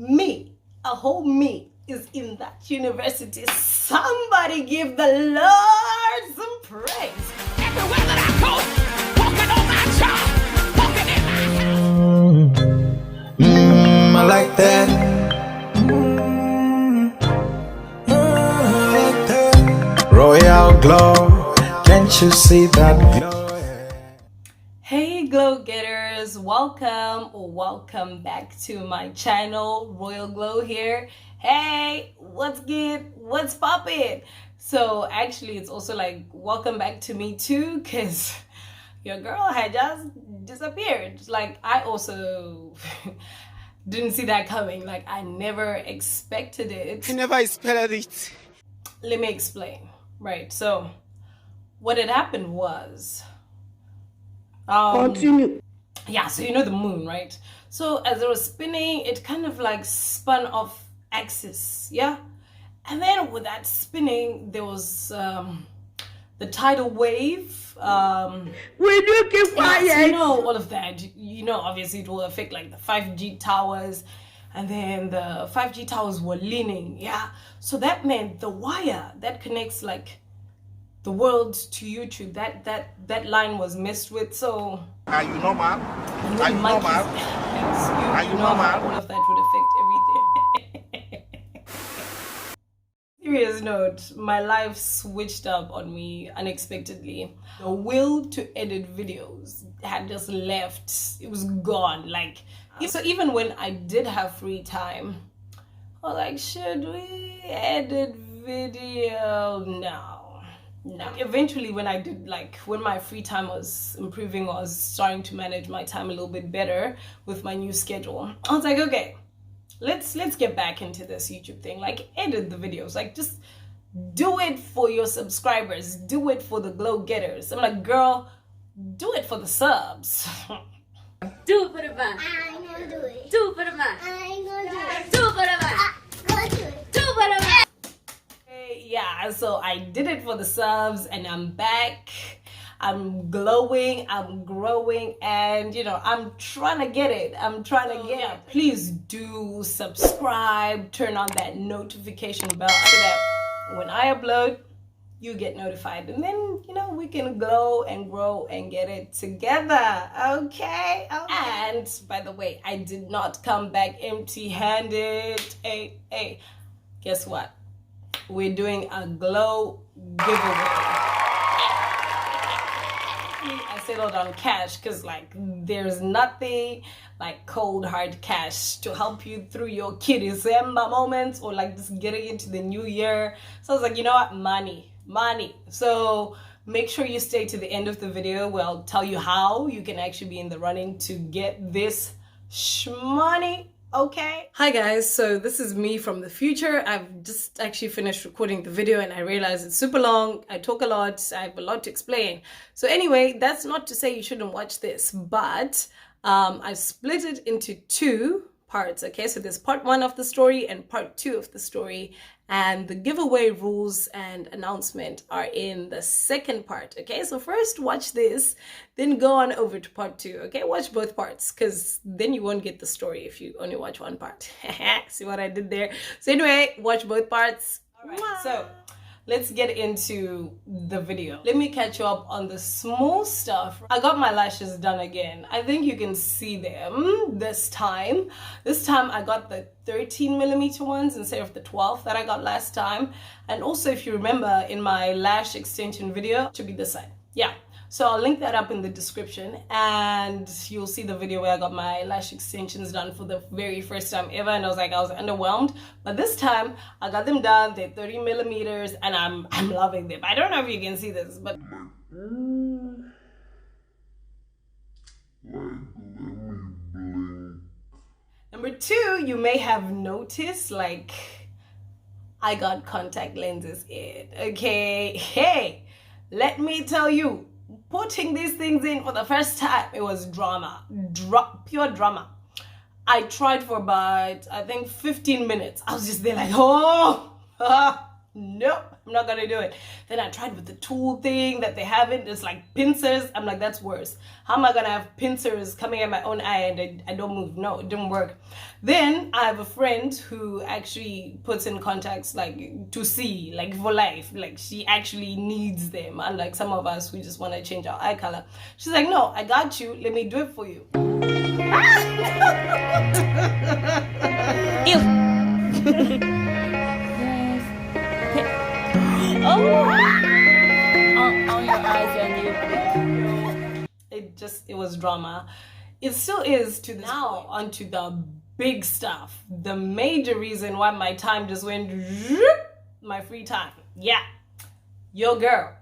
Me, a whole me is in that university. Somebody give the Lord some praise. Everywhere that I go, walking on my job, walking in my I like that. I like that. Royal glow, can't you see that glow? Hey glow getters, welcome back to my channel. Royal Glow here. Hey, what's good, what's poppin'? So actually it's also like welcome back to me too, because your girl had just disappeared. Like I also didn't see that coming. Like I never expected it. You never expected it. Let me explain. Right, so what had happened was Continue. yeah, so you know the moon, right? So as it was spinning, it kind of like spun off axis, yeah? And then with that spinning, there was the tidal wave. Will you keep So quiet? you know all of that. You know, obviously it will affect like the 5G towers, and then the 5G towers were leaning, yeah? So that meant the wire that connects like the world to YouTube, that line was messed with. So Are you normal? and Are then you monkeys, normal? yes, Are you you know how normal? all of that would affect everything. Serious note, my life switched up on me unexpectedly. The will to edit videos had just left. It was gone. Like, so even when I did have free time, I was like, should we edit video? No. Like, eventually when I did, like when my free time was improving, I was starting to manage my time a little bit better with my new schedule. I was like, okay, let's get back into this YouTube thing. Like edit the videos, like just do it for your subscribers, do it for the glow getters. I'm like, girl, do it for the subs. Do it for the man. I ain't gonna do it. Do it for the man. I ain't gonna do it. Do it for the man. Go do it. Do it for the man. Yeah, so I did it for the subs and I'm back. I'm glowing, I'm growing, and you know, I'm trying to get it. I'm trying to get it. Please do subscribe, turn on that notification bell so that when I upload, you get notified. And then, you know, we can glow and grow and get it together. Okay? And by the way, I did not come back empty-handed. Hey, guess what? We're doing a Gloww giveaway. I settled on cash because like there's nothing like cold hard cash to help you through your December moments or like just getting into the new year. So I was like, you know what, money. So make sure you stay to the end of the video where I'll tell you how you can actually be in the running to get this shmoney. Okay. Hi guys, so this is me from the future. I've just actually finished recording the video and I realized it's super long. I talk a lot. I have a lot to explain. So anyway, that's not to say you shouldn't watch this, but I split it into two parts. Okay, so there's part one of the story and part two of the story, and the giveaway rules and announcement are in the second part. Okay, so first watch this, then go on over to part two. Okay, watch both parts because then you won't get the story if you only watch one part. See what I did there? So anyway, watch both parts. All right, so let's get into the video. Let me catch you up on the small stuff. I got my lashes done again. I think you can see them this time. This time I got the 13mm ones instead of the 12 that I got last time. And also if you remember in my lash extension video, to be this side. Yeah. So I'll link that up in the description and you'll see the video where I got my lash extensions done for the very first time ever, and I was underwhelmed. But this time I got them done. They're 30mm and I'm loving them. I don't know if you can see this, but number two, you may have noticed like I got contact lenses in. Okay, hey, let me tell you, putting these things in for the first time, it was drama, pure drama. I tried for about, I think 15 minutes. I was just there like, oh, nope, I'm not gonna do it. Then I tried with the tool thing that they have it. It's like pincers. I'm like, that's worse. How am I gonna have pincers coming at my own eye and I don't move? No, it didn't work. Then I have a friend who actually puts in contacts like to see, like for life. Like she actually needs them. Unlike some of us who just want to change our eye color. She's like, no, I got you. Let me do it for you. On your eyes and It was drama. It still is to now. Onto the big stuff. The major reason why my time just went my free time. Yeah. Your girl,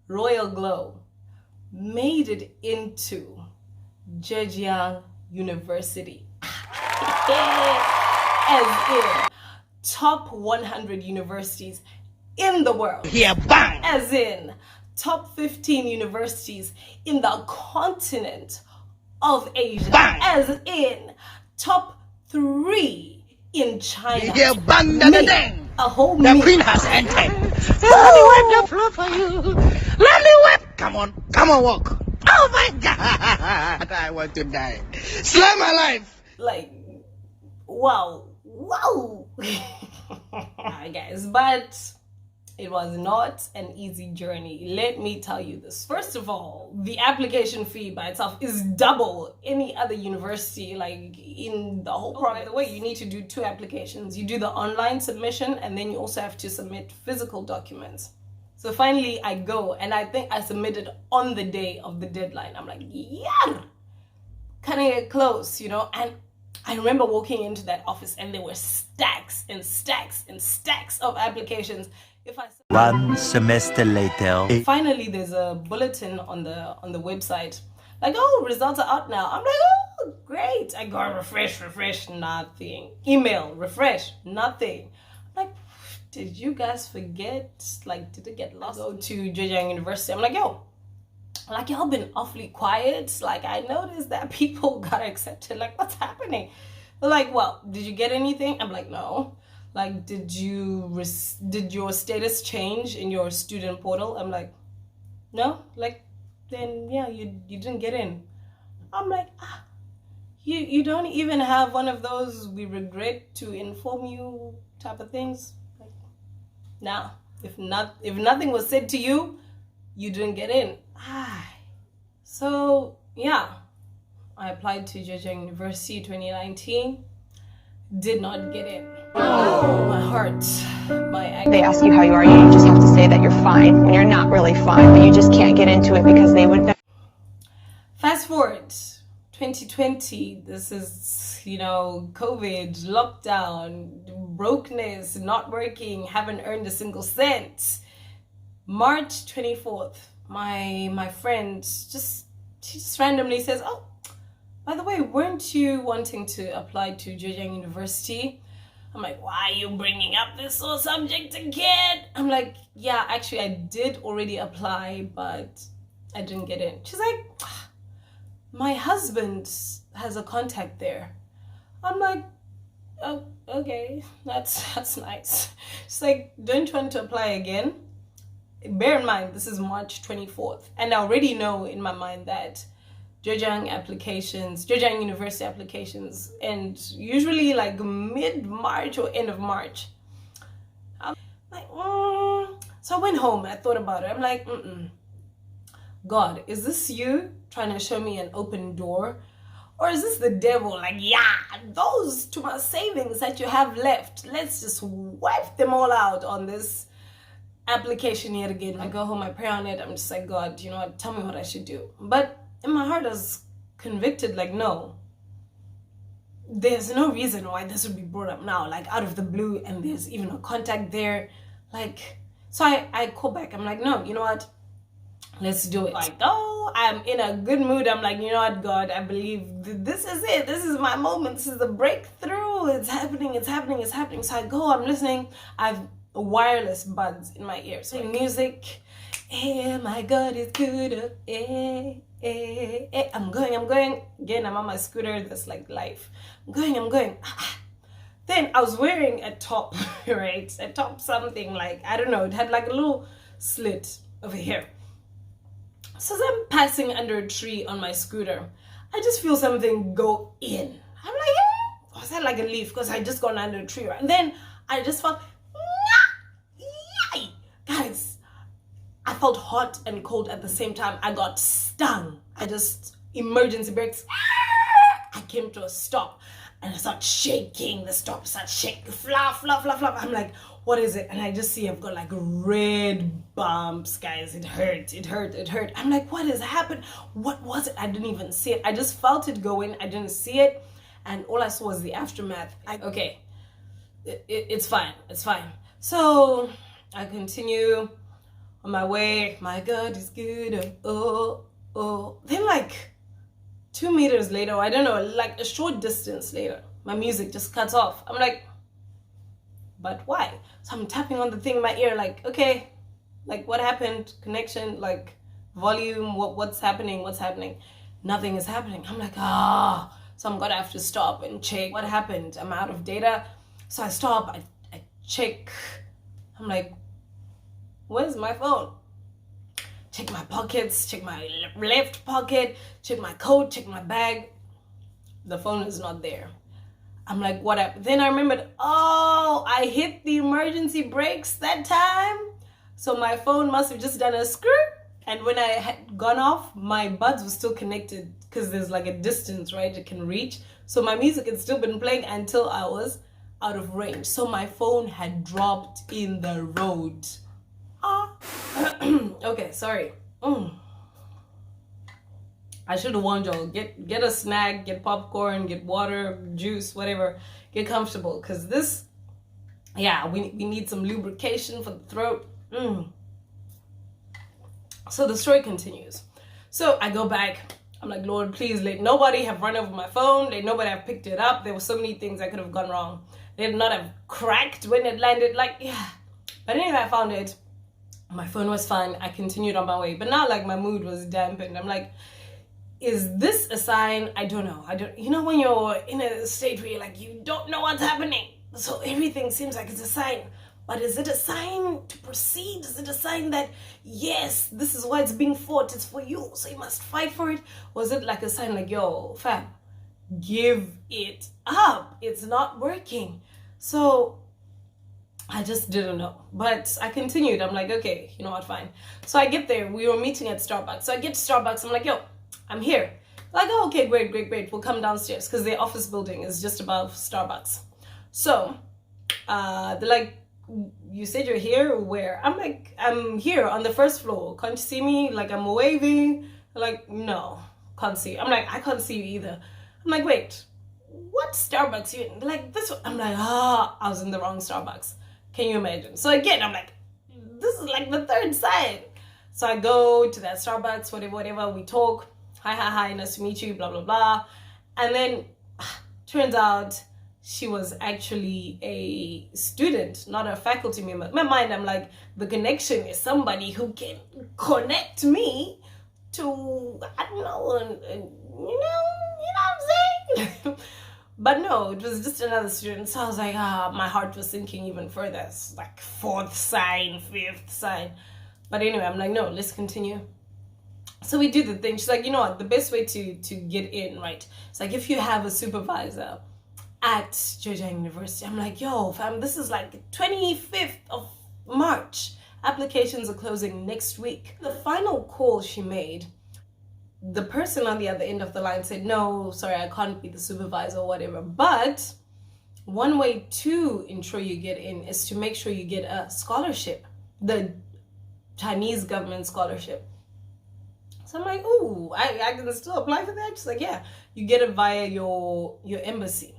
Royal Gloww, made it into Zhejiang University. As in top 100 universities in the world. Yeah, bang! As in top 15 universities in the continent of Asia. Bang! As in top 3 in China. Yeah, bang, da, da, dang. A whole The me. queen has entered. Let me wipe the floor for you. Let me wipe. Come on, walk. Oh my God, I want to die. Slay my life. Like, wow. Alright guys, but it was not an easy journey. Let me tell you this. First of all, the application fee by itself is double any other university like in the whole province. By the way, you need to do 2 applications. You do the online submission and then you also have to submit physical documents. So finally I go and I think I submitted on the day of the deadline. I'm like, yeah, cutting it close, you know. And I remember walking into that office and there were stacks and stacks and stacks of applications. One semester later. Finally, there's a bulletin on the website, like, oh, results are out now. I'm like, oh, great. I go refresh, nothing. Email, refresh, nothing. I'm like, did you guys forget? Like, did it get lost? I go to Zhejiang University. I'm like, yo, like y'all been awfully quiet. Like I noticed that people got accepted. Like what's happening? They're like, well, did you get anything? I'm like, no. Like, did your status change in your student portal? I'm like, no. Like, then yeah, you didn't get in. I'm like, you don't even have one of those we regret to inform you type of things. Like, nah. If nothing was said to you, you didn't get in. So yeah, I applied to Zhejiang University 2019. Did not get in. Oh, my heart, my. They ask you how you are, you just have to say that you're fine when you're not really fine, but you just can't get into it because they would. Fast forward, 2020. This is, you know, COVID, lockdown, brokenness, not working, haven't earned a single cent. March 24th, my friend she just randomly says, oh, by the way, weren't you wanting to apply to Zhejiang University? I'm like, why are you bringing up this whole subject again? I'm like, yeah, actually I did already apply, but I didn't get in. She's like, my husband has a contact there. I'm like, oh, okay, that's nice. She's like, don't you want to apply again? Bear in mind, this is March 24th. And I already know in my mind that Zhejiang University applications, and usually like mid-March or end of March. I'm like, So I went home and I thought about it. I'm like, God, is this you trying to show me an open door? Or is this the devil? Like, yeah, those to my savings that you have left, let's just wipe them all out on this application yet again. I go home, I pray on it. I'm just like, God, you know what? Tell me what I should do. But in my heart, I was convicted, like, no, there's no reason why this would be brought up now, like out of the blue, and there's even a contact there. Like, so I call back. I'm like, no, you know what? Let's do it. Like, oh, I'm in a good mood. I'm like, you know what, God, I believe this is it. This is my moment. This is the breakthrough. It's happening. So I go, I'm listening. I've wireless buds in my ears. So music. Hey, my God, it's good. I'm going. Again, I'm on my scooter. That's like life. I'm going. Then I was wearing a top, right? A top something like, I don't know, it had like a little slit over here. So as I'm passing under a tree on my scooter, I just feel something go in. I'm like, was that like a leaf? Because I just gone under a tree. Right? And then I just felt, yay! Guys, I felt hot and cold at the same time. I got stung. I just, emergency brakes. I came to a stop and I start shaking. The stop starts shaking. Flap. I'm like, what is it? And I just see I've got like red bumps, guys. It hurt. I'm like, what has happened? What was it? I didn't even see it. I just felt it go in. I didn't see it. And all I saw was the aftermath. Okay, it's fine. It's fine. So I continue on my way. My God is good. Oh. Then like 2 meters later, I don't know, like a short distance later, my music just cuts off. I'm like, but why? So I'm tapping on the thing in my ear, like, okay, like what happened? Connection, like volume, what's happening? Nothing is happening. I'm like, so I'm gonna have to stop and check what happened. I'm out of data. So I stop, I check. I'm like, where's my phone? Check my pockets, check my left pocket, check my coat, check my bag. The phone is not there. I'm like, what happened? Then I remembered, I hit the emergency brakes that time. So my phone must have just done a screw. And when I had gone off, my buds were still connected because there's like a distance, right? It can reach. So my music had still been playing until I was out of range. So my phone had dropped in the road. Okay, sorry. I should have warned y'all. Get a snack, get popcorn, get water, juice, whatever. Get comfortable, because this, we need some lubrication for the throat. So the story continues. So I go back. I'm like, Lord, please let nobody have run over my phone. Let nobody have picked it up. There were so many things that could have gone wrong. They did not have cracked when it landed. But anyway, I found it. My phone was fine. I continued on my way. But now, like, my mood was dampened. I'm like, is this a sign? I don't know. You know when you're in a state where you're like, you don't know what's happening. So everything seems like it's a sign. But is it a sign to proceed? Is it a sign that, yes, this is why it's being fought. It's for you, so you must fight for it? Or is it like a sign like, yo, fam, give it up. It's not working. So I just didn't know. But I continued. I'm like, okay, you know what, fine. So I get there. We were meeting at Starbucks. So I get to Starbucks. I'm like, yo, I'm here. Like, oh, okay, great. We'll come downstairs because their office building is just above Starbucks. So they're like, you said you're here? Where? I'm like, I'm here on the first floor. Can't you see me? Like, I'm waving. They're like, no, can't see you. I'm like, I can't see you either. I'm like, wait, what Starbucks you in? They're like, this one. I'm like, I was in the wrong Starbucks. Can you imagine? So again, I'm like, this is like the third sign. So I go to that Starbucks, whatever, we talk. Hi, nice to meet you, blah, blah, blah. And then turns out she was actually a student, not a faculty member. In my mind, I'm like, the connection is somebody who can connect me to, I don't know, you know what I'm saying? But no, it was just another student. So I was like, my heart was sinking even further. It's like fourth sign, fifth sign. But anyway, I'm like, no, let's continue. So we do the thing. She's like, you know what, the best way to get in, right? It's like, if you have a supervisor at Georgia University. I'm like, yo, fam, this is like 25th of March. Applications are closing next week. The final call she made, the person on the other end of the line said, no, sorry, I can't be the supervisor or whatever. But one way to ensure you get in is to make sure you get a scholarship, the Chinese government scholarship. So I'm like, ooh, I can still apply for that? She's like, yeah, you get it via your embassy.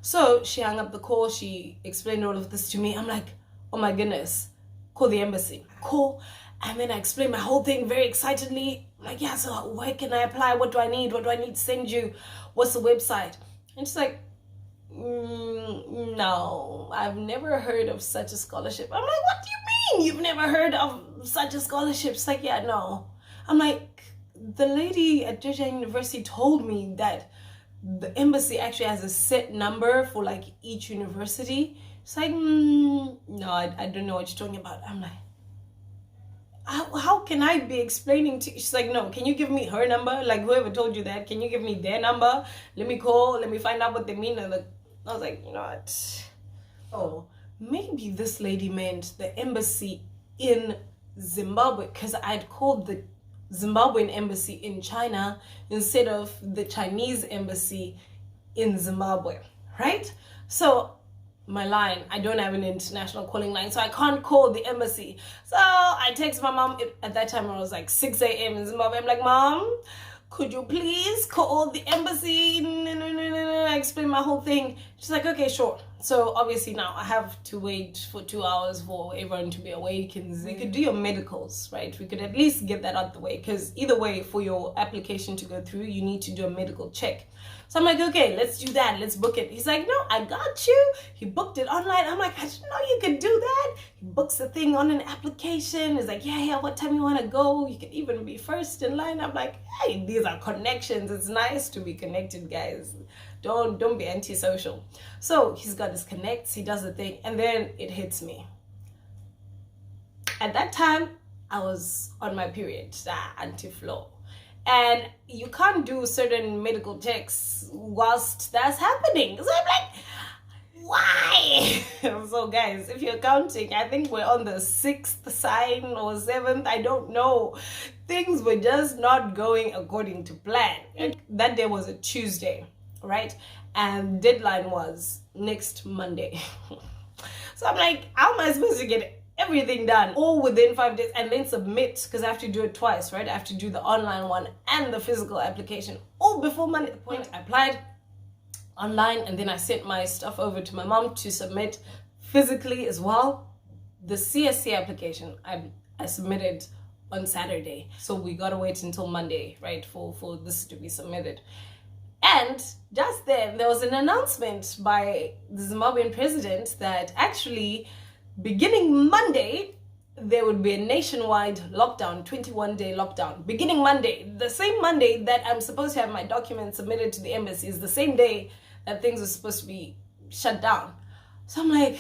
So she hung up the call. She explained all of this to me. I'm like, oh my goodness, call the embassy. Call. And then I explained my whole thing very excitedly. I'm like, yeah, so where can I apply? What do I need? What do I need to send you? What's the website? And she's like, no, I've never heard of such a scholarship. I'm like, what do you mean you've never heard of such a scholarship? She's like, yeah, no. I'm like, the lady at Georgia University told me that the embassy actually has a set number for like each university. It's like, no, I don't know what you're talking about. I'm like, how can I be explaining to you? She's like, no, can you give me her number? Like, whoever told you that, can you give me their number? Let me call, let me find out what they mean. And I was like, you know what? Oh, maybe this lady meant the embassy in Zimbabwe, because I'd called the Zimbabwean embassy in China instead of the Chinese embassy in Zimbabwe, right? So my line, I don't have an international calling line, so I can't call the embassy. So I text my mom. At that time it was like 6 a.m. in Zimbabwe. I'm like, Mom, could you please call the embassy? I explain my whole thing. She's like, okay, sure. So obviously now I have to wait for 2 hours for everyone to be awake, and you could do your medicals, right? We could at least get that out the way, because either way, for your application to go through, you need to do a medical check. So I'm like, okay, let's do that. Let's book it. He's like, no, I got you. He booked it online. I'm like, I didn't know you could do that. He books the thing on an application. He's like, yeah, what time you want to go? You can even be first in line. I'm like, hey, these are connections. It's nice to be connected, guys. Don't be antisocial. So he's got his connects. He does the thing. And then it hits me. At that time, I was on my period, anti-flow. And you can't do certain medical checks whilst that's happening. So I'm like, why? So guys, if you're counting, I think we're on the 6th sign or 7th. I don't know. Things were just not going according to plan. That day was a Tuesday, right? And deadline was next Monday. So I'm like, how am I supposed to get everything done all within 5 days and then submit, because I have to do it twice, right? I have to do the online one and the physical application all before Monday. The point, I applied online and then I sent my stuff over to my mom to submit physically as well. The CSC application I submitted on Saturday, so we gotta wait until Monday, right, for this to be submitted. And just then there was an announcement by the Zimbabwean president that actually beginning Monday, there would be a nationwide lockdown, 21-day lockdown. Beginning Monday, the same Monday that I'm supposed to have my documents submitted to the embassy is the same day that things are supposed to be shut down. So I'm like,